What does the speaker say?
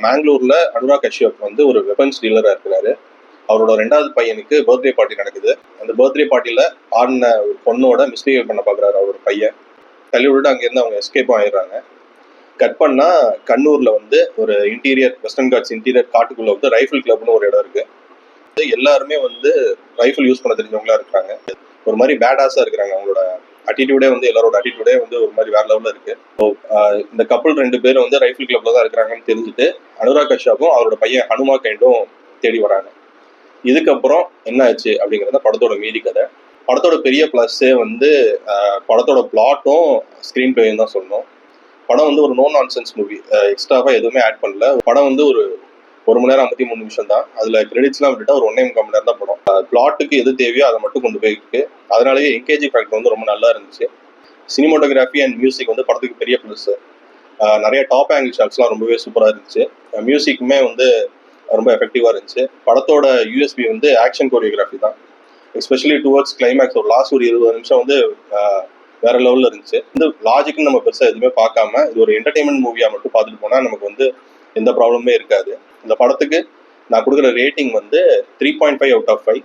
மேங்களூர்ல அனுராக் கஷ்யப் வந்து ஒரு வெப்பன்ஸ் டீலரா இருக்கிறாரு. அவரோட 2வது பையனுக்கு பர்த்டே பார்ட்டி நடக்குது. அந்த பர்த்டே பார்ட்டியில ஆடின ஒரு பொண்ணோட மிஸ்பிஹேவ் பண்ண பாக்குறாரு அவரோட பையன். தள்ளி விட்டுட்டு அங்கிருந்து அவங்க எஸ்கேப் ஆயிடுறாங்க. கட் பண்ணா கண்ணூர்ல வந்து ஒரு இன்டீரியர் வெஸ்டர்ன் காட்ஸ் இன்டீரியர் காட்டுக்குள்ள வந்து ரைஃபிள் கிளப்னு ஒரு இடம் இருக்கு. எல்லாருமே வந்து ரைஃபிள் யூஸ் பண்ண தெரிஞ்சவங்களா இருக்காங்க. ஒரு மாதிரி பேடாஸா இருக்கிறாங்க. அவங்களோட அட்டிடியூடே வந்து எல்லாரோட அட்டிடியூடே வந்து ஒரு மாதிரி வேற லெவல்ல இருக்கு. இந்த கப்பல் 2 பேரும் வந்து ரைஃபிள் கிளப்ல தான் இருக்கிறாங்கன்னு தெரிஞ்சுட்டு அனுராக் கஷ்யப்பும் அவரோட பையன் ஹனுமா கைண்டும் தேடி வராங்க. இதுக்கப்புறம் என்ன ஆச்சு அப்படிங்கிறத படத்தோட மீதி கதை. படத்தோட பெரிய பிளஸ்ஸே வந்து படத்தோட பிளாட்டும் ஸ்கிரீன் பிளேயும் தான் சொல்லணும். படம் வந்து ஒரு நோ நான்சென்ஸ் மூவி. எக்ஸ்ட்ராவா எதுவுமே ஆட் பண்ணல. படம் வந்து ஒரு 1 மணி நேரம் 53 நிமிஷம் தான். அதுல கிரெடிட்ஸ்லாம் விட்டுட்டா ஒரு 1.25 மணி நேரம் தான் படம். பிளாட்டுக்கு எது தேவையோ அதை மட்டும் கொண்டு போயிருக்கு. அதனாலேயே என்கேஜிங் ஃபேக்டர் வந்து ரொம்ப நல்லா இருந்துச்சு. சினிமோட்டோகிராஃபி அண்ட் மியூசிக் வந்து படத்துக்கு பெரிய ப்ளஸ். நிறைய டாப் ஆங்கிள் ஷாட்ஸ்லாம் ரொம்பவே சூப்பராக இருந்துச்சு. மியூசிக்குமே வந்து ரொம்ப எஃபெக்டிவாக இருந்துச்சு. படத்தோட யூஎஸ்பி வந்து ஆக்ஷன் கோரியோகிராஃபி தான். எஸ்பெஷலி டுவர்ட்ஸ் கிளைமேக்ஸ் ஒரு லாஸ்ட் ஒரு 20 நிமிஷம் வந்து வேற லெவலில் இருந்துச்சு. இந்த லாஜிக்னு நம்ம பெருசாக எதுவுமே பார்க்காம இது ஒரு என்டர்டைன்மெண்ட் மூவியாக மட்டும் பார்த்துட்டு போனால் நமக்கு வந்து எந்த ப்ராப்ளமே இருக்காது. இந்த படத்துக்கு நான் கொடுக்குற ரேட்டிங் வந்து 3.5 out of 5.